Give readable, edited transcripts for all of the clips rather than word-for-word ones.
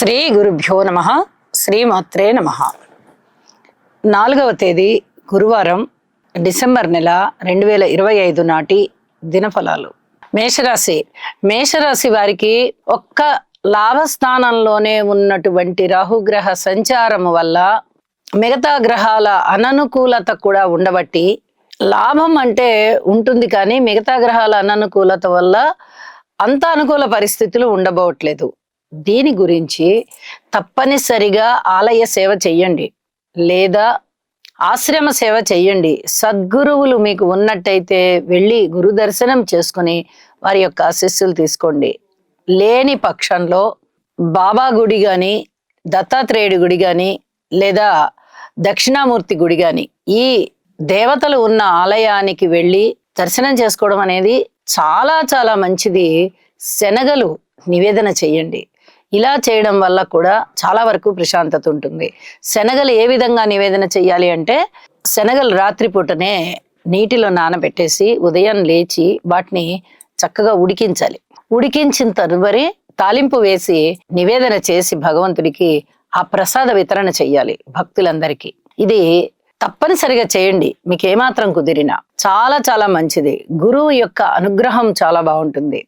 శ్రీ గురుభ్యో నమః. శ్రీమాత్రే నమః. 4వ తేదీ గురువారం, డిసెంబర్ నెల 2025 నాటి దినఫలాలు. మేషరాశి వారికి ఒక్క లాభస్థానంలోనే ఉన్నటువంటి రాహుగ్రహ సంచారము వల్ల మిగతా గ్రహాల అననుకూలత కూడా ఉండబట్టి లాభం అంటే ఉంటుంది, కానీ మిగతా గ్రహాల అననుకూలత వల్ల అంత అనుకూల పరిస్థితులు ఉండబోవట్లేదు. దీని గురించి తప్పనిసరిగా ఆలయ సేవ చెయ్యండి, లేదా ఆశ్రమ సేవ చెయ్యండి. సద్గురువులు మీకు ఉన్నట్టయితే వెళ్ళి గురు దర్శనం చేసుకుని వారి యొక్క ఆశీస్సులు తీసుకోండి. లేని పక్షంలో బాబా గుడి కానీ, దత్తాత్రేయుడి గుడి కానీ, లేదా దక్షిణామూర్తి గుడి కానీ, ఈ దేవతలు ఉన్న ఆలయానికి వెళ్ళి దర్శనం చేసుకోవడం అనేది చాలా చాలా మంచిది. శనగలు నివేదన చెయ్యండి. ఇలా చేయడం వల్ల కూడా చాలా వరకు ప్రశాంతత ఉంటుంది. శనగలు ఏ విధంగా నివేదన చెయ్యాలి అంటే, శనగలు రాత్రిపూటనే నీటిలో నానబెట్టేసి ఉదయం లేచి వాటిని చక్కగా ఉడికించాలి. ఉడికించిన తదుపరి తాలింపు వేసి నివేదన చేసి భగవంతుడికి ఆ ప్రసాద వితరణ చెయ్యాలి భక్తులందరికీ. ఇది తప్పనిసరిగా చేయండి, మీకు ఏమాత్రం కుదిరినా. చాలా చాలా మంచిది. గురువు యొక్క అనుగ్రహం చాలా బాగుంటుంది.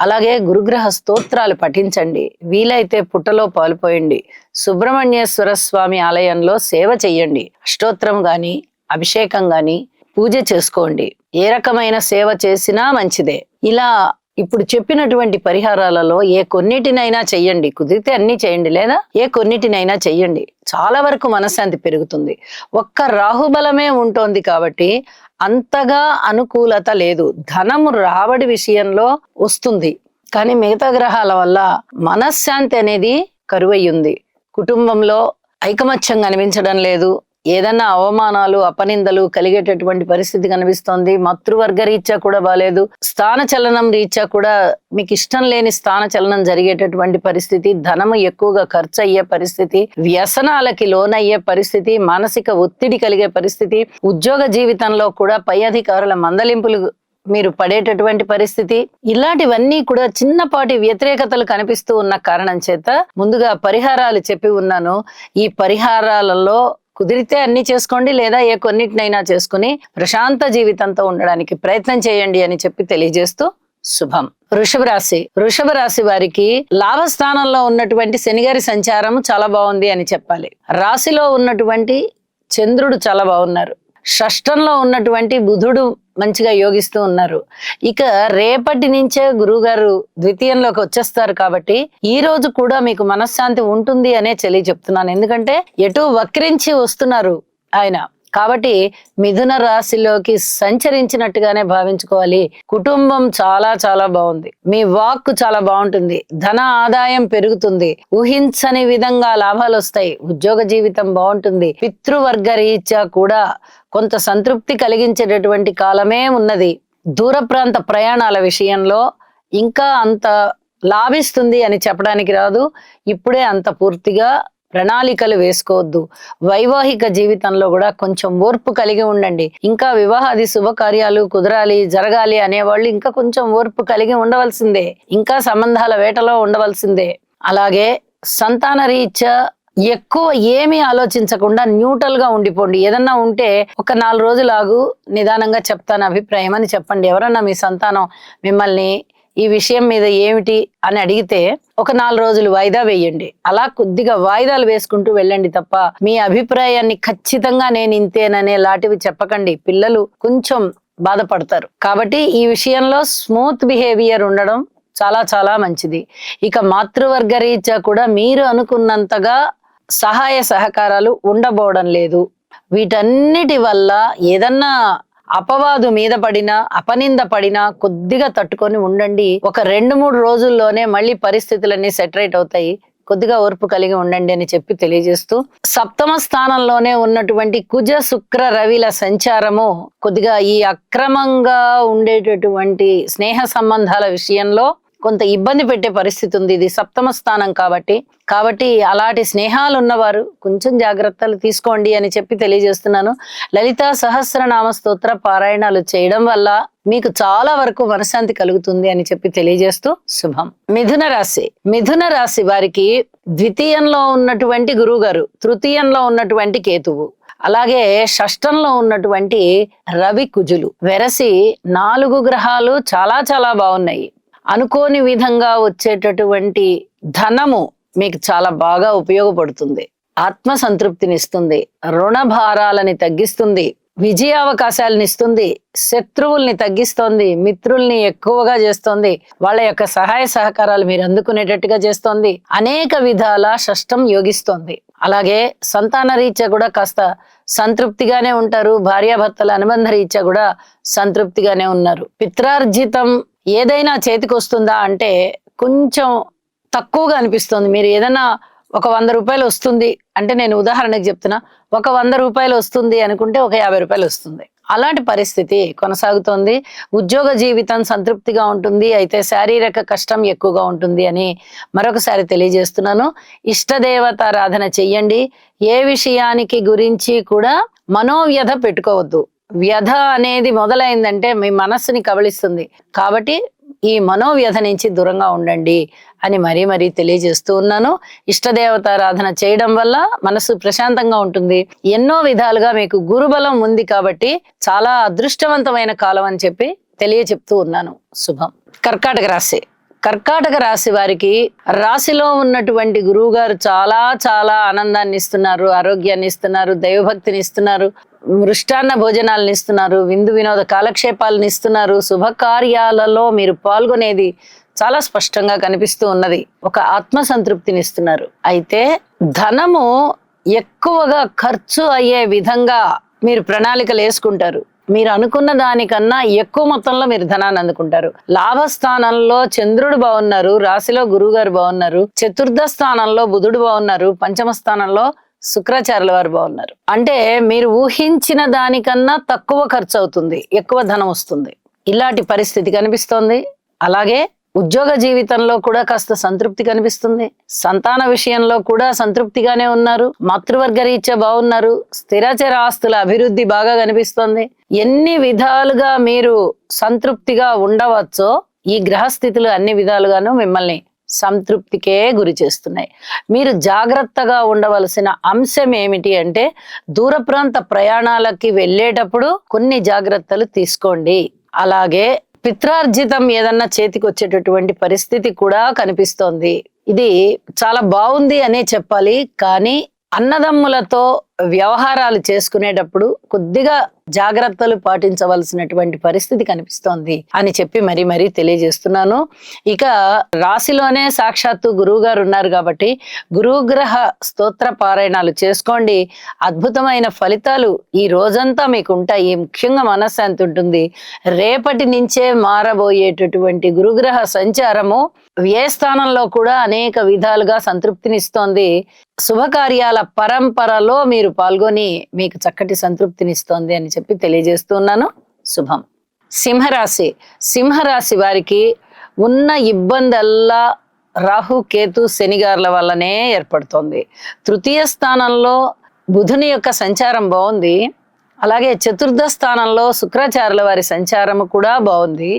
అలాగే గురుగ్రహ స్తోత్రాలు పఠించండి. వీలైతే పుట్టలో పాలుపోయండి. సుబ్రహ్మణ్యేశ్వర స్వామి ఆలయంలో సేవ చెయ్యండి. అష్టోత్తరం గాని, అభిషేకం గాని, పూజ చేసుకోండి. ఏ రకమైన సేవ చేసినా మంచిదే. ఇలా ఇప్పుడు చెప్పినటువంటి పరిహారాలలో ఏ కొన్నిటినైనా చెయ్యండి. కుదిరితే అన్ని చేయండి, లేదా ఏ కొన్నిటినైనా చెయ్యండి. చాలా వరకు మనశ్శాంతి పెరుగుతుంది. ఒక్క రాహుబలమే ఉంటుంది కాబట్టి అంతగా అనుకూలత లేదు. ధనము రాబడి విషయంలో వస్తుంది, కానీ మిగతా గ్రహాల వల్ల మనశ్శాంతి అనేది కరువయ్యింది. కుటుంబంలో ఐకమత్యం కనిపించడం లేదు. ఏదన్నా అవమానాలు, అపనిందలు కలిగేటటువంటి పరిస్థితి కనిపిస్తోంది. మాతృవర్గ రీత్యా కూడా బాలేదు. స్థాన చలనం రీత్యా కూడా మీకు ఇష్టం లేని స్థాన చలనం జరిగేటటువంటి పరిస్థితి, ధనము ఎక్కువగా ఖర్చు అయ్యే పరిస్థితి, వ్యసనాలకి లోనయ్యే పరిస్థితి, మానసిక ఒత్తిడి కలిగే పరిస్థితి, ఉద్యోగ జీవితంలో కూడా పై అధికారుల మందలింపులు మీరు పడేటటువంటి పరిస్థితి, ఇలాంటివన్నీ కూడా చిన్నపాటి వ్యతిరేకతలు కనిపిస్తూ ఉన్న కారణం చేత ముందుగా పరిహారాలు చెప్పి ఉన్నాను. ఈ పరిహారాలలో కుదిరితే అన్ని చేసుకోండి, లేదా ఏ కొన్నిటినైనా చేసుకుని ప్రశాంత జీవితంతో ఉండడానికి ప్రయత్నం చేయండి అని చెప్పి తెలియజేస్తూ శుభం. వృషభ రాశి వారికి లాభస్థానంలో ఉన్నటువంటి శనిగారి సంచారం చాలా బాగుంది అని చెప్పాలి. రాశిలో ఉన్నటువంటి చంద్రుడు చాలా బాగున్నారు. షష్టంలో ఉన్నటువంటి బుధుడు మంచిగా యోగిస్తూ ఉన్నారు. ఇక రేపటి నుంచే గురువుగారు ద్వితీయంలోకి వచ్చేస్తారు కాబట్టి ఈ రోజు కూడా మీకు మనశ్శాంతి ఉంటుంది అనే చెప్తున్నాను. ఎందుకంటే ఎటు వక్రించి వస్తున్నారు ఆయన, కాబట్టి మిథున రాశిలోకి సంచరించినట్టుగానే భావించుకోవాలి. కుటుంబం చాలా చాలా బాగుంది. మీ వాక్ చాలా బాగుంటుంది. ధన ఆదాయం పెరుగుతుంది. ఊహించని విధంగా లాభాలు వస్తాయి. ఉద్యోగ జీవితం బాగుంటుంది. పితృవర్గ రీత్యా కూడా కొంత సంతృప్తి కలిగించేటటువంటి కాలమే ఉన్నది. దూర ప్రాంత ప్రయాణాల విషయంలో ఇంకా అంత లాభిస్తుంది అని చెప్పడానికి రాదు. ఇప్పుడే అంత పూర్తిగా ప్రణాళికలు వేసుకోవద్దు. వైవాహిక జీవితంలో కూడా కొంచెం ఓర్పు కలిగి ఉండండి. ఇంకా వివాహాది శుభకార్యాలు కుదరాలి, జరగాలి అనేవాళ్ళు ఇంకా కొంచెం ఓర్పు కలిగి ఉండవలసిందే. ఇంకా సంబంధాల వేటలో ఉండవలసిందే. అలాగే సంతాన రీత్యా ఎక్కువ ఏమీ ఆలోచించకుండా న్యూట్రల్ గా ఉండిపోండి. ఏదన్నా ఉంటే ఒక 4 రోజులు ఆగు, నిదానంగా చెప్తాను అభిప్రాయం అని చెప్పండి. ఎవరన్నా మీ సంతానం మిమ్మల్ని ఈ విషయం మీద ఏమిటి అని అడిగితే ఒక 4 రోజులు వాయిదా వేయండి. అలా కొద్దిగా వాయిదాలు వేసుకుంటూ వెళ్ళండి తప్ప మీ అభిప్రాయాన్ని ఖచ్చితంగా నేను ఇంతేననే లాంటివి చెప్పకండి. పిల్లలు కొంచెం బాధపడతారు. కాబట్టి ఈ విషయంలో స్మూత్ బిహేవియర్ ఉండడం చాలా చాలా మంచిది. ఇక మాతృవర్గ రీత్యా కూడా మీరు అనుకున్నంతగా సహాయ సహకారాలు ఉండబోవడం లేదు. వీటన్నిటి వల్ల ఏదన్నా అపవాదు మీద పడినా, అపనింద పడినా కొద్దిగా తట్టుకొని ఉండండి. ఒక 2-3 రోజుల్లోనే మళ్ళీ పరిస్థితులన్నీ సెటరేట్ అవుతాయి. కొద్దిగా ఓర్పు కలిగి ఉండండి అని చెప్పి తెలియజేస్తూ, సప్తమ స్థానంలోనే ఉన్నటువంటి కుజ శుక్ర రవిల సంచారము కొద్దిగా ఈ అక్రమంగా ఉండేటటువంటి స్నేహ సంబంధాల విషయంలో కొంత ఇబ్బంది పెట్టే పరిస్థితి ఉంది. ఇది సప్తమ స్థానం కాబట్టి అలాంటి స్నేహాలు ఉన్నవారు కొంచెం జాగ్రత్తలు తీసుకోండి అని చెప్పి తెలియజేస్తున్నాను. లలితా సహస్రనామ స్తోత్ర పారాయణాలు చేయడం వల్ల మీకు చాలా వరకు మనశ్శాంతి కలుగుతుంది అని చెప్పి తెలియజేస్తూ శుభం. మిథున రాశి వారికి ద్వితీయంలో ఉన్నటువంటి గురువు గారు, తృతీయంలో ఉన్నటువంటి కేతువు, అలాగే షష్టంలో ఉన్నటువంటి రవి కుజులు వెరసి 4 గ్రహాలు చాలా చాలా బాగున్నాయి. అనుకోని విధంగా వచ్చేటటువంటి ధనము మీకు చాలా బాగా ఉపయోగపడుతుంది. ఆత్మ సంతృప్తినిస్తుంది, రుణ భారాలని తగ్గిస్తుంది, విజయావకాశాలను ఇస్తుంది, శత్రువుల్ని తగ్గిస్తోంది, మిత్రుల్ని ఎక్కువగా చేస్తోంది, వాళ్ళ యొక్క సహాయ సహకారాలు మీరు అందుకునేటట్టుగా చేస్తోంది, అనేక విధాల షష్టం యోగిస్తోంది. అలాగే సంతాన రీత్యా కూడా కాస్త సంతృప్తిగానే ఉంటారు, భార్యాభర్తల అనుబంధ రీత్యా కూడా సంతృప్తిగానే ఉన్నారు. పిత్రార్జితం ఏదైనా చేతికి వస్తుందా అంటే కొంచెం తక్కువగా అనిపిస్తుంది. మీరు ఏదైనా ఒక 100 రూపాయలు వస్తుంది అంటే, నేను ఉదాహరణకు చెప్తున్నా, ఒక 100 రూపాయలు వస్తుంది అనుకుంటే ఒక 50 రూపాయలు వస్తుంది. అలాంటి పరిస్థితి కొనసాగుతోంది. ఉద్యోగ జీవితం సంతృప్తిగా ఉంటుంది, అయితే శారీరక కష్టం ఎక్కువగా ఉంటుంది అని మరొకసారి తెలియజేస్తున్నాను. ఇష్టదేవతారాధన చెయ్యండి. ఏ విషయానికి గురించి కూడా మనోవ్యధ పెట్టుకోవద్దు. వ్యధ అనేది మొదలైందంటే మీ మనస్సుని కబళిస్తుంది. కాబట్టి ఈ మనోవ్యధ నుంచి దూరంగా ఉండండి అని మరీ తెలియజేస్తూ ఉన్నాను. ఇష్టదేవతారాధన చేయడం వల్ల మనసు ప్రశాంతంగా ఉంటుంది. ఎన్నో విధాలుగా మీకు గురుబలం ఉంది కాబట్టి చాలా అదృష్టవంతమైన కాలం అని చెప్పి తెలియచెప్తూ ఉన్నాను. శుభం. కర్కాటక రాశి వారికి రాశిలో ఉన్నటువంటి గురువు గారు చాలా చాలా ఆనందాన్ని ఇస్తున్నారు, ఆరోగ్యాన్ని ఇస్తున్నారు, దైవభక్తిని ఇస్తున్నారు, మృష్టాన్న భోజనాలను ఇస్తున్నారు, విందు వినోద కాలక్షేపాలను ఇస్తున్నారు. శుభకార్యాలలో మీరు పాల్గొనేది చాలా స్పష్టంగా కనిపిస్తూ ఉన్నది. ఒక ఆత్మ సంతృప్తిని ఇస్తున్నారు. అయితే ధనము ఎక్కువగా ఖర్చు అయ్యే విధంగా మీరు ప్రణాళికలు వేసుకుంటారు. మీరు అనుకున్న దానికన్నా ఎక్కువ మొత్తంలో మీరు ధనాన్ని అందుకుంటారు. లాభస్థానంలో చంద్రుడు బాగున్నారు, రాశిలో గురువు గారు బాగున్నారు, చతుర్థ స్థానంలో బుధుడు బాగున్నారు, పంచమ స్థానంలో శుక్రాచార్యుల వారు బాగున్నారు. అంటే మీరు ఊహించిన దానికన్నా తక్కువ ఖర్చు అవుతుంది, ఎక్కువ ధనం వస్తుంది. ఇలాంటి పరిస్థితి కనిపిస్తోంది. అలాగే ఉద్యోగ జీవితంలో కూడా కాస్త సంతృప్తి కనిపిస్తుంది. సంతాన విషయంలో కూడా సంతృప్తిగానే ఉన్నారు. మాతృవర్గ రీత్యా బాగున్నారు. స్థిరచర ఆస్తుల అభివృద్ధి బాగా కనిపిస్తోంది. ఎన్ని విధాలుగా మీరు సంతృప్తిగా ఉండవచ్చో ఈ గ్రహస్థితులు అన్ని విధాలుగాను మిమ్మల్ని సంతృప్తికే గురి చేస్తున్నాయి. మీరు జాగ్రత్తగా ఉండవలసిన అంశం ఏమిటి అంటే, దూర ప్రాంత ప్రయాణాలకి వెళ్ళేటప్పుడు కొన్ని జాగ్రత్తలు తీసుకోండి. అలాగే పిత్రార్జితం ఏదన్నా చేతికి వచ్చేటటువంటి పరిస్థితి కూడా కనిపిస్తోంది. ఇది చాలా బాగుంది అనే చెప్పాలి. కానీ అన్నదమ్ములతో వ్యవహారాలు చేసుకునేటప్పుడు కొద్దిగా జాగ్రత్తలు పాటించవలసినటువంటి పరిస్థితి కనిపిస్తోంది అని చెప్పి మరీ తెలియజేస్తున్నాను. ఇక రాశిలోనే సాక్షాత్తు గురువు గారు ఉన్నారు కాబట్టి గురుగ్రహ స్తోత్ర పారాయణాలు చేసుకోండి. అద్భుతమైన ఫలితాలు ఈ రోజంతా మీకు ఉంటాయి. ముఖ్యంగా మనశ్శాంతి ఉంటుంది. రేపటి నుంచే మారబోయేటటువంటి గురుగ్రహ సంచారము వ్యయ స్థానంలో కూడా అనేక విధాలుగా సంతృప్తినిస్తోంది. శుభకార్యాల పరంపరలో మీరు పాల్గొని మీకు చక్కటి సంతృప్తినిస్తోంది అని చెప్పి తెలియజేస్తున్నాను. శుభం. సింహరాశి వారికి ఉన్న ఇబ్బందల్లా రాహు కేతు శనిగారుల వల్లనే ఏర్పడుతోంది. తృతీయ స్థానంలో బుధుని యొక్క సంచారం బాగుంది. అలాగే చతుర్థ స్థానంలో శుక్రాచార్యుల వారి సంచారము కూడా బాగుంది.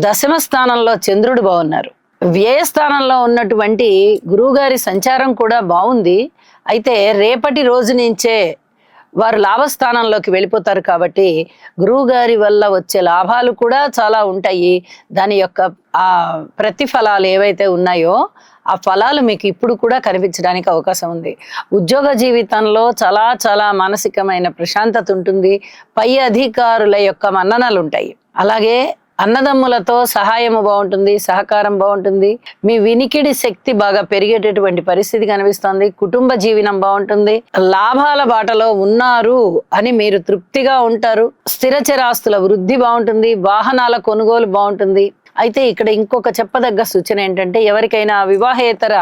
దశమ స్థానంలో చంద్రుడు బాగున్నారు. వ్యయస్థానంలో ఉన్నటువంటి గురువు గారి సంచారం కూడా బాగుంది. అయితే రేపటి రోజు నుంచే వారు లాభస్థానంలోకి వెళ్ళిపోతారు కాబట్టి గురువు గారి వల్ల వచ్చే లాభాలు కూడా చాలా ఉంటాయి. దాని యొక్క ఆ ప్రతిఫలాలు ఏవైతే ఉన్నాయో ఆ ఫలాలు మీకు ఇప్పుడు కూడా కనిపించడానికి అవకాశం ఉంది. ఉద్యోగ జీవితంలో చాలా చాలా మానసికమైన ప్రశాంతత ఉంటుంది. పై అధికారుల యొక్క మన్ననలు ఉంటాయి. అలాగే అన్నదమ్ములతో సహాయము బాగుంటుంది, సహకారం బాగుంటుంది. మీ వినికిడి శక్తి బాగా పెరిగేటటువంటి పరిస్థితి కనిపిస్తోంది. కుటుంబ జీవనం బాగుంటుంది. లాభాల బాటలో ఉన్నారు అని మీరు తృప్తిగా ఉంటారు. స్థిరచరాస్తుల వృద్ధి బాగుంటుంది. వాహనాల కొనుగోలు బాగుంటుంది. అయితే ఇక్కడ ఇంకొక చెప్పదగ్గ సూచన ఏంటంటే, ఎవరికైనా వివాహేతర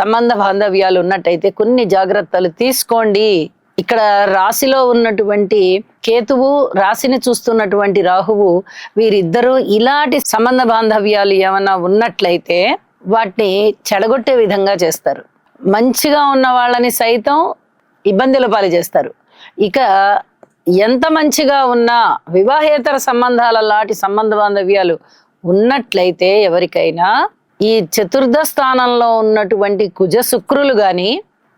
సంబంధ బాంధవ్యాలు ఉన్నట్టయితే కొన్ని జాగ్రత్తలు తీసుకోండి. ఇక్కడ రాశిలో ఉన్నటువంటి కేతువు, రాశిని చూస్తున్నటువంటి రాహువు, వీరిద్దరూ ఇలాంటి సంబంధ బాంధవ్యాలు ఏమన్నా ఉన్నట్లయితే వాటిని చెడగొట్టే విధంగా చేస్తారు. మంచిగా ఉన్న వాళ్ళని సైతం ఇబ్బందుల పాలు చేస్తారు. ఇక ఎంత మంచిగా ఉన్నా వివాహేతర సంబంధాల లాంటి సంబంధ బాంధవ్యాలు ఉన్నట్లయితే ఎవరికైనా ఈ చతుర్థ స్థానంలో ఉన్నటువంటి కుజ శుక్రులు గాని,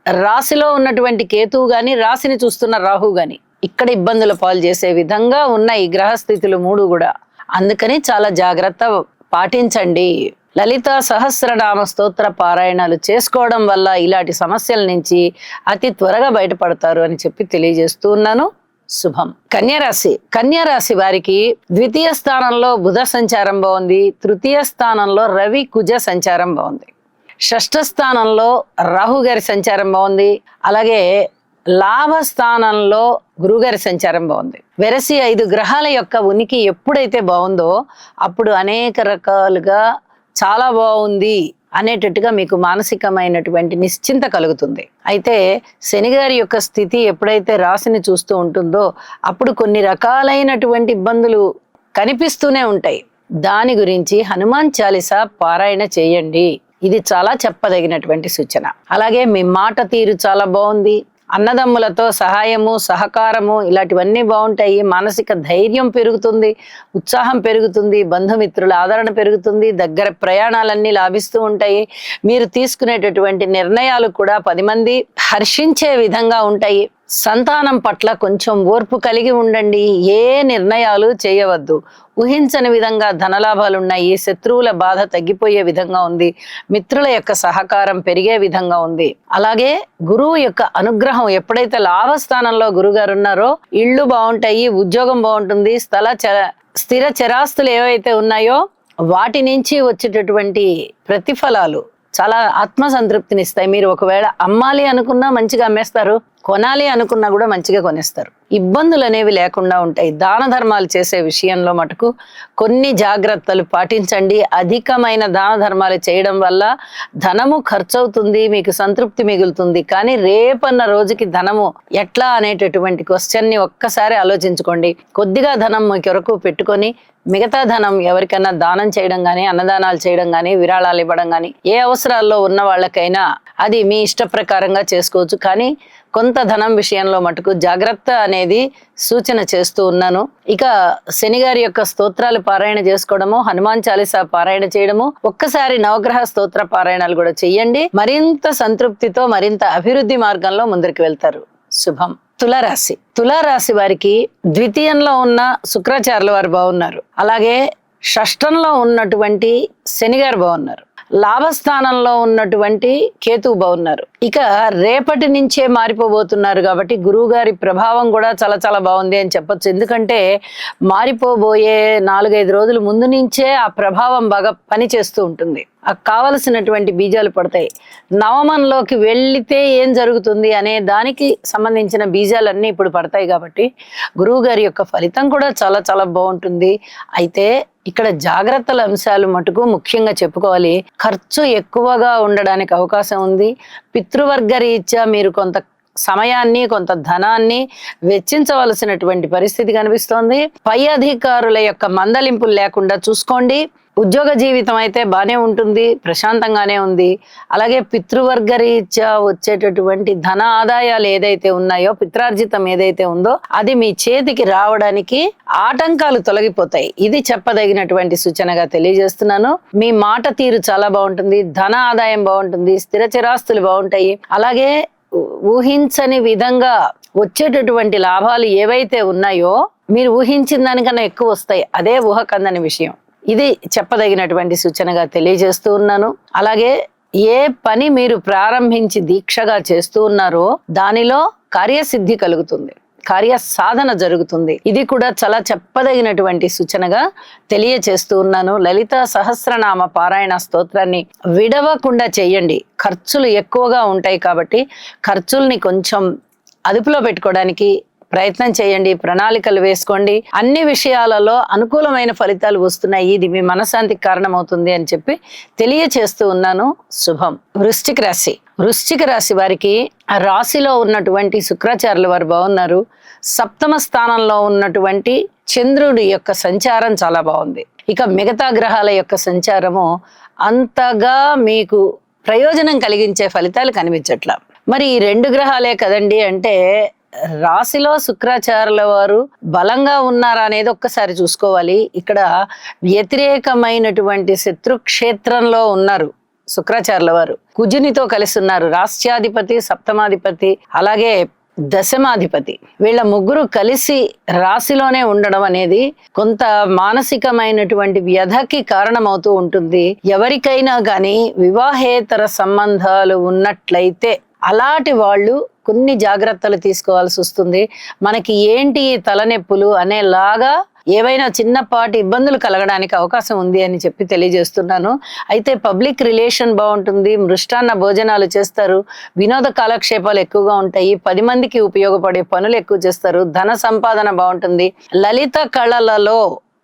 రాశిలో ఉన్నటువంటి కేతువు గాని, రాశిని చూస్తున్న రాహు గాని ఇక్కడ ఇబ్బందుల పాలు చేసే విధంగా ఉన్న ఈ గ్రహస్థితులు 3 కూడా. అందుకని చాలా జాగ్రత్త పాటించండి. లలితా సహస్రనామ స్తోత్ర పారాయణాలు చేసుకోవడం వల్ల ఇలాంటి సమస్యల నుంచి అతి త్వరగా బయటపడతారు అని చెప్పి తెలియజేస్తూ ఉన్నాను. శుభం. కన్యారాశి వారికి ద్వితీయ స్థానంలో బుధ సంచారం బాగుంది, తృతీయ స్థానంలో రవి కుజ సంచారం బాగుంది, షష్ఠ స్థానంలో రాహు గారి సంచారం బాగుంది, అలాగే లాభ స్థానంలో గురుగారి సంచారం బాగుంది. వెరసి 5 గ్రహాల యొక్క ఉనికి ఎప్పుడైతే బాగుందో అప్పుడు అనేక రకాలుగా చాలా బాగుంది అనేటట్టుగా మీకు మానసికమైనటువంటి నిశ్చింత కలుగుతుంది. అయితే శనిగారి యొక్క స్థితి ఎప్పుడైతే రాశిని చూస్తూ ఉంటుందో అప్పుడు కొన్ని రకాలైనటువంటి ఇబ్బందులు కనిపిస్తూనే ఉంటాయి. దాని గురించి హనుమాన్ చాలీసా పారాయణ చేయండి. ఇది చాలా చెప్పదగినటువంటి సూచన. అలాగే మీ మాట తీరు చాలా బాగుంది, అన్నదమ్ములతో సహాయము, సహకారము ఇలాంటివన్నీ బాగుంటాయి. మానసిక ధైర్యం పెరుగుతుంది, ఉత్సాహం పెరుగుతుంది, బంధుమిత్రుల ఆదరణ పెరుగుతుంది, దగ్గర ప్రయాణాలన్నీ లాభిస్తూ ఉంటాయి. మీరు తీసుకునేటటువంటి నిర్ణయాలు కూడా 10 మంది హర్షించే విధంగా ఉంటాయి. సంతానం పట్ల కొంచెం ఓర్పు కలిగి ఉండండి. ఏ నిర్ణయాలు చేయవద్దు. ఊహించని విధంగా ధనలాభాలు ఉన్నాయి. శత్రువుల బాధ తగ్గిపోయే విధంగా ఉంది. మిత్రుల యొక్క సహకారం పెరిగే విధంగా ఉంది. అలాగే గురువు యొక్క అనుగ్రహం, ఎప్పుడైతే లాభస్థానంలో గురుగారు ఉన్నారో ఇళ్ళు బాగుంటాయి, ఉద్యోగం బాగుంటుంది, స్థిర చరాస్తులు ఏవైతే ఉన్నాయో వాటి నుంచి వచ్చేటటువంటి ప్రతిఫలాలు చాలా ఆత్మసంతృప్తినిస్తాయి. మీరు ఒకవేళ అమ్మాలి అనుకున్నా మంచిగా అమ్మేస్తారు, కొనాలి అనుకున్నా కూడా మంచిగా కొనేస్తారు. ఇబ్బందులు అనేవి లేకుండా ఉంటాయి. దాన ధర్మాలు చేసే విషయంలో మటుకు కొన్ని జాగ్రత్తలు పాటించండి. అధికమైన దాన ధర్మాలు చేయడం వల్ల ధనము ఖర్చు అవుతుంది, మీకు సంతృప్తి మిగులుతుంది. కానీ రేపన్న రోజుకి ధనము ఎట్లా అనేటటువంటి క్వశ్చన్ని ఒక్కసారి ఆలోచించుకోండి. కొద్దిగా ధనం మీ కొరకు పెట్టుకొని మిగతా ధనం ఎవరికైనా దానం చేయడం కానీ, అన్నదానాలు చేయడం కానీ, విరాళాలు ఇవ్వడం కానీ, ఏ అవసరాల్లో ఉన్న వాళ్ళకైనా అది మీ ఇష్ట ప్రకారంగా చేసుకోవచ్చు. కానీ కొంత ధనం విషయంలో మటుకు జాగ్రత్త అనేది సూచన చేస్తూ ఉన్నాను. ఇక శనిగారి యొక్క స్తోత్రాలు పారాయణ చేసుకోవడము, హనుమాన్ చాలీసా పారాయణ చేయడము, ఒక్కసారి నవగ్రహ స్తోత్ర పారాయణాలు కూడా చెయ్యండి. మరింత సంతృప్తితో మరింత అభివృద్ధి మార్గంలో ముందరికి వెళ్తారు. శుభం. తులారాశి వారికి ద్వితీయంలో ఉన్న శుక్రాచార్యుల వారు బాగున్నారు, అలాగే షష్ఠంలో ఉన్నటువంటి శనిగారు బాగున్నారు, లాభస్థానంలో ఉన్నటువంటి కేతువు బాగున్నారు. ఇక రేపటి నుంచే మారిపోబోతున్నారు కాబట్టి గురువు గారి ప్రభావం కూడా చాలా చాలా బాగుంది అని చెప్పొచ్చు. ఎందుకంటే మారిపోబోయే 4-5 రోజుల ముందు నుంచే ఆ ప్రభావం బాగా పనిచేస్తూ ఉంటుంది. కావలసినటువంటి బీజాలు పడతాయి. నవమంలోకి వెళ్లితే ఏం జరుగుతుంది అనే దానికి సంబంధించిన బీజాలన్నీ ఇప్పుడు పడతాయి కాబట్టి గురువు గారి యొక్క ఫలితం కూడా చాలా చాలా బాగుంటుంది. అయితే ఇక్కడ జాగ్రత్తల అంశాలు మటుకు ముఖ్యంగా చెప్పుకోవాలి. ఖర్చు ఎక్కువగా ఉండడానికి అవకాశం ఉంది. పితృవర్గ రీత్యా మీరు కొంత సమయాన్ని, కొంత ధనాన్ని వెచ్చించవలసినటువంటి పరిస్థితి కనిపిస్తోంది. పై అధికారుల యొక్క మందలింపులు లేకుండా చూసుకోండి. ఉద్యోగ జీవితం అయితే బానే ఉంటుంది, ప్రశాంతంగానే ఉంది. అలాగే పితృవర్గ రీత్యా వచ్చేటటువంటి ధన ఆదాయాలు ఏదైతే ఉన్నాయో, పిత్రార్జితం ఏదైతే ఉందో అది మీ చేతికి రావడానికి ఆటంకాలు తొలగిపోతాయి. ఇది చెప్పదగినటువంటి సూచనగా తెలియజేస్తున్నాను. మీ మాట తీరు చాలా బాగుంటుంది, ధన ఆదాయం బాగుంటుంది, స్థిర చిరాస్తులు బాగుంటాయి. అలాగే ఊహించని విధంగా వచ్చేటటువంటి లాభాలు ఏవైతే ఉన్నాయో మీరు ఊహించిన దానికన్నా ఎక్కువ వస్తాయి. అదే ఊహకందని విషయం. ఇది చెప్పదగినటువంటి సూచనగా తెలియజేస్తూ ఉన్నాను. అలాగే ఏ పని మీరు ప్రారంభించి దీక్షగా చేస్తూ ఉన్నారో దానిలో కార్యసిద్ధి కలుగుతుంది, కార్య సాధన జరుగుతుంది. ఇది కూడా చాలా చెప్పదగినటువంటి సూచనగా తెలియచేస్తూ ఉన్నాను. లలితా సహస్రనామ పారాయణ స్తోత్రాన్ని విడవకుండా చేయండి. ఖర్చులు ఎక్కువగా ఉంటాయి కాబట్టి ఖర్చుల్ని కొంచెం అదుపులో పెట్టుకోవడానికి ప్రయత్నం చేయండి, ప్రణాళికలు వేసుకోండి. అన్ని విషయాలలో అనుకూలమైన ఫలితాలు వస్తున్నాయి. ఇది మీ మనశ్శాంతికి కారణమవుతుంది అని చెప్పి తెలియచేస్తూ ఉన్నాను. శుభం. వృశ్చిక రాశి వారికి ఆ రాశిలో ఉన్నటువంటి శుక్రాచార్యుల వారు బాగున్నారు. సప్తమ స్థానంలో ఉన్నటువంటి చంద్రుడి యొక్క సంచారం చాలా బాగుంది. ఇక మిగతా గ్రహాల యొక్క సంచారము అంతగా మీకు ప్రయోజనం కలిగించే ఫలితాలు కనిపించట్లా. మరి ఈ 2 గ్రహాలే కదండి అంటే రాశిలో శుక్రాచార్యుల వారు బలంగా ఉన్నారా అనేది ఒక్కసారి చూసుకోవాలి. ఇక్కడ వ్యతిరేకమైనటువంటి శత్రుక్షేత్రంలో ఉన్నారు శుక్రాచార్యుల వారు. కుజునితో కలిసి ఉన్నారు. రాష్ట్రాధిపతి, సప్తమాధిపతి, అలాగే దశమాధిపతి. వీళ్ళ ముగ్గురు కలిసి రాశిలోనే ఉండడం అనేది కొంత మానసికమైనటువంటి వ్యధకి కారణమవుతూ ఉంటుంది. ఎవరికైనా కానీ వివాహేతర సంబంధాలు ఉన్నట్లయితే అలాంటి వాళ్ళు కొన్ని జాగ్రత్తలు తీసుకోవాల్సి వస్తుంది. మనకి ఏంటి తలనొప్పులు అనేలాగా ఏవైనా చిన్నపాటి ఇబ్బందులు కలగడానికి అవకాశం ఉంది అని చెప్పి తెలియజేస్తున్నాను. అయితే పబ్లిక్ రిలేషన్ బాగుంటుంది, మృష్టాన్న భోజనాలు చేస్తారు, వినోద కాలక్షేపాలు ఎక్కువగా ఉంటాయి, 10 మందికి ఉపయోగపడే పనులు ఎక్కువ చేస్తారు, ధన సంపాదన బాగుంటుంది, లలిత కళలలో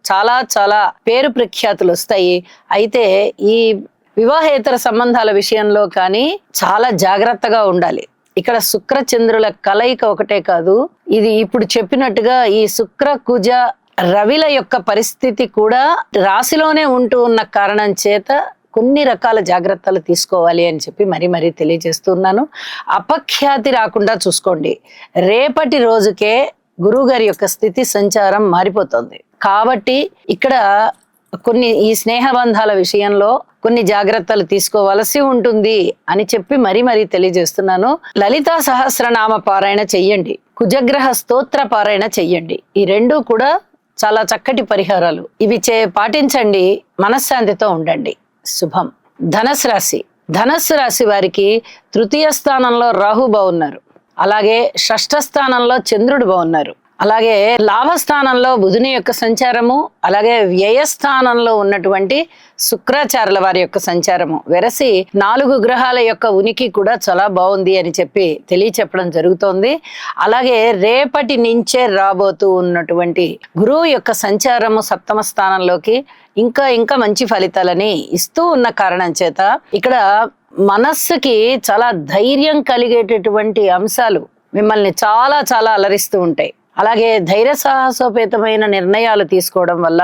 చాలా చాలా పేరు ప్రఖ్యాతులు వస్తాయి. అయితే ఈ వివాహేతర సంబంధాల విషయంలో కానీ చాలా జాగ్రత్తగా ఉండాలి. ఇక్కడ శుక్ర చంద్రుల కలయిక ఒకటే కాదు, ఇది ఇప్పుడు చెప్పినట్టుగా ఈ శుక్ర కుజ రవిల యొక్క పరిస్థితి కూడా రాశిలోనే ఉంటూ ఉన్న కారణం చేత కొన్ని రకాల జాగ్రత్తలు తీసుకోవాలి అని చెప్పి మరీ తెలియజేస్తున్నాను. అపఖ్యాతి రాకుండా చూసుకోండి. రేపటి రోజుకే గురువుగారి యొక్క స్థితి సంచారం మారిపోతుంది కాబట్టి ఇక్కడ కొన్ని ఈ స్నేహబంధాల విషయంలో కొన్ని జాగ్రత్తలు తీసుకోవలసి ఉంటుంది అని చెప్పి మరీ తెలియజేస్తున్నాను. లలితా సహస్రనామ పారాయణ చెయ్యండి, కుజగ్రహ స్తోత్ర పారాయణ చెయ్యండి. ఈ 2 కూడా చాలా చక్కటి పరిహారాలు. ఇవి పాటించండి, మనశ్శాంతితో ఉండండి. శుభం. ధనస్సు రాశి వారికి తృతీయ స్థానంలో రాహు బాగున్నారు, అలాగే షష్ఠ స్థానంలో చంద్రుడు బాగున్నారు, అలాగే లాభస్థానంలో బుధుని యొక్క సంచారము, అలాగే వ్యయస్థానంలో ఉన్నటువంటి శుక్రాచార్యుల వారి యొక్క సంచారము వెరసి 4 గ్రహాల యొక్క ఉనికి కూడా చాలా బాగుంది అని చెప్పి తెలియచెప్పడం జరుగుతోంది. అలాగే రేపటి నుంచే రాబోతూ ఉన్నటువంటి గురువు యొక్క సంచారము సప్తమ స్థానంలోకి ఇంకా మంచి ఫలితాలని ఇస్తూ ఉన్న కారణం చేత ఇక్కడ మనస్సుకి చాలా ధైర్యం కలిగేటటువంటి అంశాలు మిమ్మల్ని చాలా చాలా అలరిస్తూ ఉంటాయి. అలాగే ధైర్య సాహసోపేతమైన నిర్ణయాలు తీసుకోవడం వల్ల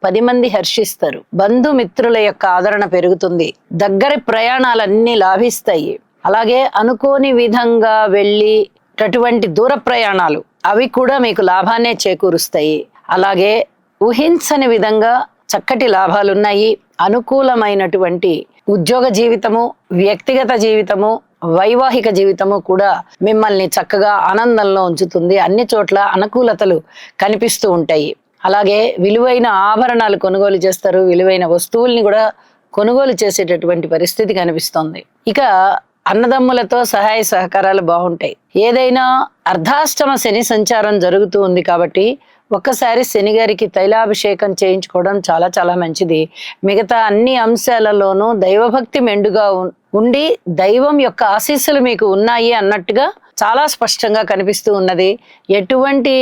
10 మంది హర్షిస్తారు. బంధుమిత్రుల యొక్క ఆదరణ పెరుగుతుంది. దగ్గరి ప్రయాణాలన్నీ లాభిస్తాయి. అలాగే అనుకోని విధంగా వెళ్ళేటటువంటి దూర ప్రయాణాలు అవి కూడా మీకు లాభాన్నే చేకూరుస్తాయి. అలాగే ఊహించని విధంగా చక్కటి లాభాలున్నాయి. అనుకూలమైనటువంటి ఉద్యోగ జీవితము, వ్యక్తిగత జీవితము, వైవాహిక జీవితము కూడా మిమ్మల్ని చక్కగా ఆనందంలో ఉంచుతుంది. అన్ని చోట్ల అనుకూలతలు కనిపిస్తూ ఉంటాయి. అలాగే విలువైన ఆభరణాలు కొనుగోలు చేస్తారు, విలువైన వస్తువుల్ని కూడా కొనుగోలు చేసేటటువంటి పరిస్థితి కనిపిస్తోంది. ఇక అన్నదమ్ములతో సహాయ సహకారాలు బాగుంటాయి. ఏదైనా అర్ధాష్టమ శని సంచారం జరుగుతూ ఉంది కాబట్టి ఒక్కసారి శని గారికి తైలాభిషేకం చేయించుకోవడం చాలా చాలా మంచిది. మిగతా అన్ని అంశాలలోనూ దైవభక్తి మెండుగా ఉండి దైవం యొక్క ఆశీస్సులు మీకు ఉన్నాయి అన్నట్టుగా చాలా స్పష్టంగా కనిపిస్తూ ఉన్నది. ఎటువంటి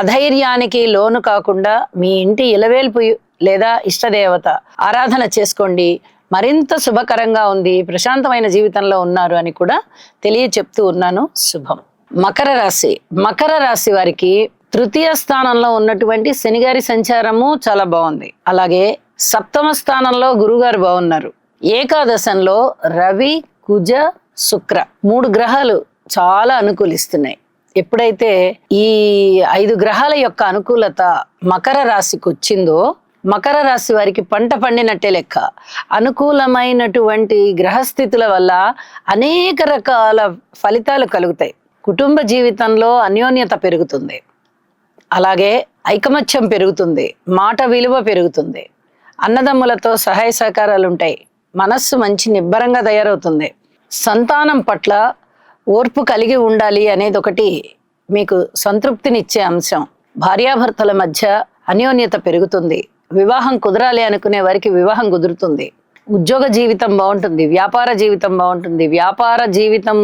అధైర్యానికి లోను కాకుండా మీ ఇంటి ఇలవేల్పు లేదా ఇష్టదేవత ఆరాధన చేసుకోండి. మరింత శుభకరంగా ఉంది, ప్రశాంతమైన జీవితంలో ఉన్నారు అని కూడా తెలియచెప్తూ ఉన్నాను. శుభం. మకర రాశి వారికి తృతీయ స్థానంలో ఉన్నటువంటి శనిగారి సంచారము చాలా బాగుంది. అలాగే సప్తమ స్థానంలో గురుగారు బాగున్నారు. ఏకాదశంలో రవి, కుజ, శుక్ర 3 గ్రహాలు చాలా అనుకూలిస్తున్నాయి. ఎప్పుడైతే ఈ 5 గ్రహాల యొక్క అనుకూలత మకర రాశికి వచ్చిందో మకర రాశి వారికి పంట పండినట్టే లెక్క. అనుకూలమైనటువంటి గ్రహస్థితుల వల్ల అనేక రకాల ఫలితాలు కలుగుతాయి. కుటుంబ జీవితంలో అన్యోన్యత పెరుగుతుంది, అలాగే ఐకమత్యం పెరుగుతుంది, మాట విలువ పెరుగుతుంది, అన్నదమ్ములతో సహాయ సహకారాలు ఉంటాయి, మనస్సు మంచి నిబ్బరంగా తయారవుతుంది, సంతానం పట్ల ఓర్పు కలిగి ఉండాలి అనేది ఒకటి మీకు సంతృప్తినిచ్చే అంశం. భార్యాభర్తల మధ్య అన్యోన్యత పెరుగుతుంది. వివాహం కుదరాలి అనుకునే వారికి వివాహం కుదురుతుంది. ఉద్యోగ జీవితం బాగుంటుంది, వ్యాపార జీవితం బాగుంటుంది. వ్యాపార జీవితం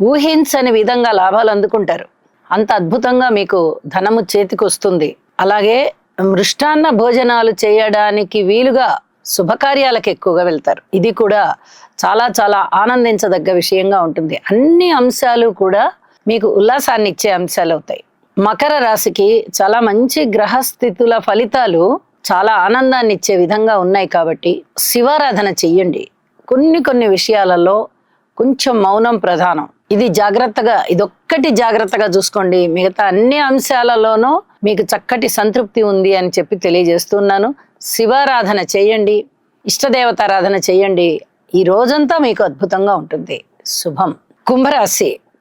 ఊహించని విధంగా లాభాలు అందుకుంటారు. అంత అద్భుతంగా మీకు ధనము చేతికి వస్తుంది. అలాగే మృష్టాన్న భోజనాలు చేయడానికి వీలుగా శుభకార్యాలకు ఎక్కువగా వెళ్తారు. ఇది కూడా చాలా చాలా ఆనందించదగ్గ విషయంగా ఉంటుంది. అన్ని అంశాలు కూడా మీకు ఉల్లాసాన్ని ఇచ్చే అంశాలు అవుతాయి. మకర రాశికి చాలా మంచి గ్రహస్థితుల ఫలితాలు చాలా ఆనందాన్ని ఇచ్చే విధంగా ఉన్నాయి కాబట్టి శివారాధన చెయ్యండి. కొన్ని విషయాలలో కొంచెం మౌనం ప్రధానం. ఇదొక్కటి జాగ్రత్తగా చూసుకోండి. మిగతా అన్ని అంశాలలోనూ మీకు చక్కటి సంతృప్తి ఉంది అని చెప్పి తెలియజేస్తున్నాను. శివారాధన చేయండి, ఇష్టదేవతారాధన చేయండి. ఈ రోజంతా మీకు అద్భుతంగా ఉంటుంది. శుభం.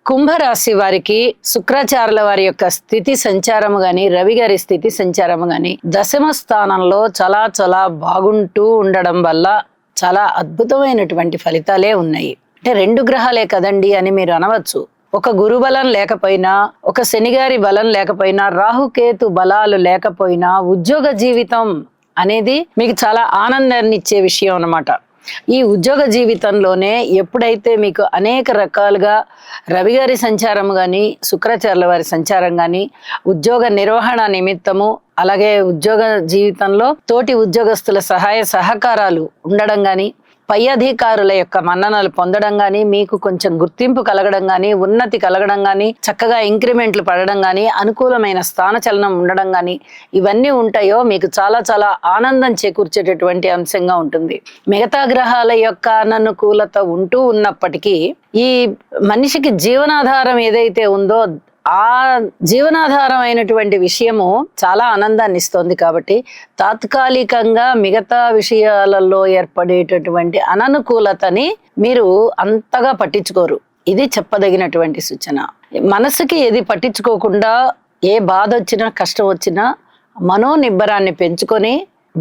కుంభరాశి వారికి శుక్రాచార్యుల వారి యొక్క స్థితి సంచారము గాని, రవి గారి స్థితి సంచారము గాని దశమ స్థానంలో చాలా చాలా బాగుంటూ ఉండడం వల్ల చాలా అద్భుతమైనటువంటి ఫలితాలే ఉన్నాయి. అంటే 2 గ్రహాలే కదండి అని మీరు అనవచ్చు. ఒక గురు బలం లేకపోయినా, ఒక శనిగారి బలం లేకపోయినా, రాహుకేతు బలాలు లేకపోయినా ఉద్యోగ జీవితం అనేది మీకు చాలా ఆనందాన్ని ఇచ్చే విషయం అన్నమాట. ఈ ఉద్యోగ జీవితంలోనే ఎప్పుడైతే మీకు అనేక రకాలుగా రవి గారి సంచారం కానీ, శుక్రాచార్యుల వారి సంచారం కానీ, ఉద్యోగ నిర్వహణ నిమిత్తము, అలాగే ఉద్యోగ జీవితంలో తోటి ఉద్యోగస్తుల సహాయ సహకారాలు ఉండడం కానీ, పై అధికారుల యొక్క మన్ననలు పొందడం కానీ, మీకు కొంచెం గుర్తింపు కలగడం కానీ, ఉన్నతి కలగడం కానీ, చక్కగా ఇంక్రిమెంట్లు పడడం కానీ, అనుకూలమైన స్థానచలనం ఉండడం కానీ, ఇవన్నీ ఉంటాయో మీకు చాలా చాలా ఆనందం చేకూర్చేటటువంటి అంశంగా ఉంటుంది. మిగతా గ్రహాల యొక్క అననుకూలత ఉంటూ ఉన్నప్పటికీ ఈ మనిషికి జీవనాధారం ఏదైతే ఉందో ఆ జీవనాధారం అయినటువంటి విషయము చాలా ఆనందాన్ని ఇస్తుంది. కాబట్టి తాత్కాలికంగా మిగతా విషయాలలో ఏర్పడేటటువంటి అననుకూలతని మీరు అంతగా పట్టించుకోరు. ఇది చెప్పదగినటువంటి సూచన. మనసుకి ఏది పట్టించుకోకుండా ఏ బాధ వచ్చినా, కష్టం వచ్చినా మనోనిబ్బరాన్ని పెంచుకొని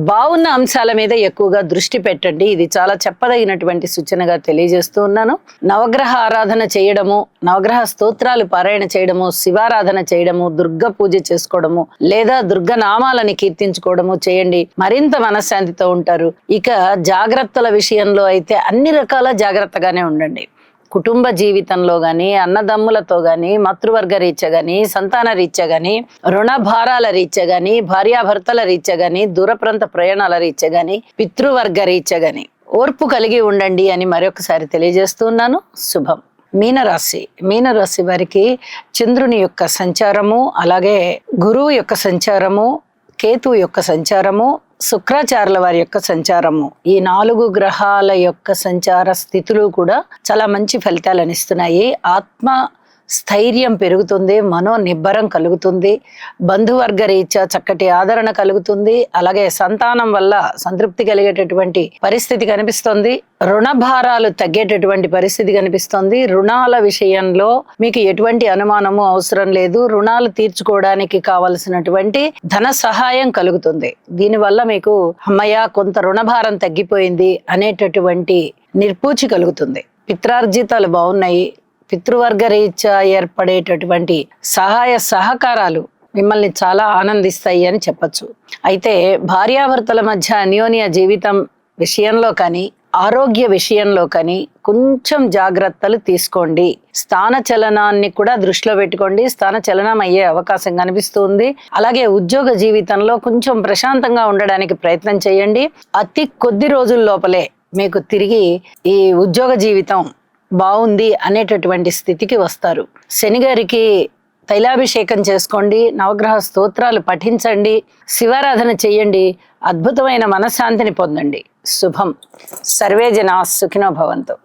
బాగున్న అంశాల మీద ఎక్కువగా దృష్టి పెట్టండి. ఇది చాలా చెప్పదగినటువంటి సూచనగా తెలియజేస్తూ ఉన్నాను. నవగ్రహ ఆరాధన చేయడము, నవగ్రహ స్తోత్రాలు పారాయణ చేయడము, శివారాధన చేయడము, దుర్గ పూజ చేసుకోవడము, లేదా దుర్గ నామాలని కీర్తించుకోవడము చేయండి. మరింత మనశ్శాంతితో ఉంటారు. ఇక జాగ్రత్తల విషయంలో అయితే అన్ని రకాల జాగ్రత్తగానే ఉండండి. కుటుంబ జీవితంలో గాని, అన్నదమ్ములతో గాని, మాతృవర్గ రీత్యా గాని, సంతాన రీత్యా గాని, రుణ భారాల రీత్యా గాని, భార్యాభర్తల రీత్యా గాని, దూర ప్రాంత ప్రయాణాల రీత్యా గాని, పితృవర్గ రీత్యా గాని ఓర్పు కలిగి ఉండండి అని మరొకసారి తెలియజేస్తున్నాను. శుభం. మీనరాశి వారికి చంద్రుని యొక్క సంచారము, అలాగే గురువు యొక్క సంచారము, కేతు యొక్క సంచారము, శుక్రాచార్యుల వారి యొక్క సంచారము, ఈ 4 గ్రహాల యొక్క సంచార స్థితులు కూడా చాలా మంచి ఫలితాలను ఇస్తున్నాయి. ఆత్మ స్థైర్యం పెరుగుతుంది, మనోనిబ్బరం కలుగుతుంది, బంధువర్గ రీత్యా చక్కటి ఆదరణ కలుగుతుంది, అలాగే సంతానం వల్ల సంతృప్తి కలిగేటటువంటి పరిస్థితి కనిపిస్తుంది, రుణ భారాలు తగ్గేటటువంటి పరిస్థితి కనిపిస్తుంది. రుణాల విషయంలో మీకు ఎటువంటి అనుమానము అవసరం లేదు. రుణాలు తీర్చుకోవడానికి కావలసినటువంటి ధన సహాయం కలుగుతుంది. దీనివల్ల మీకు అమ్మయ్య కొంత రుణభారం తగ్గిపోయింది అనేటటువంటి నిర్పూచి కలుగుతుంది. పిత్రార్జితాలు బాగున్నాయి. పితృవర్గ రీత్యా ఏర్పడేటటువంటి సహాయ సహకారాలు మిమ్మల్ని చాలా ఆనందిస్తాయి అని చెప్పచ్చు. అయితే భార్యాభర్తల మధ్య అన్యోన్య జీవితం విషయంలో కానీ, ఆరోగ్య విషయంలో కానీ కొంచెం జాగ్రత్తలు తీసుకోండి. స్థాన చలనాన్ని కూడా దృష్టిలో పెట్టుకోండి. స్థాన చలనం అయ్యే అవకాశం కనిపిస్తుంది. అలాగే ఉద్యోగ జీవితంలో కొంచెం ప్రశాంతంగా ఉండడానికి ప్రయత్నం చేయండి. అతి కొద్ది రోజుల లోపలే మీకు తిరిగి ఈ ఉద్యోగ జీవితం బాగుంది అనేటటువంటి స్థితికి వస్తారు. శనిగారికి తైలాభిషేకం చేసుకోండి, నవగ్రహ స్తోత్రాలు పఠించండి, శివారాధన చెయ్యండి, అద్భుతమైన మనశ్శాంతిని పొందండి. శుభం. సర్వే జనా సుఖినో భవంతు.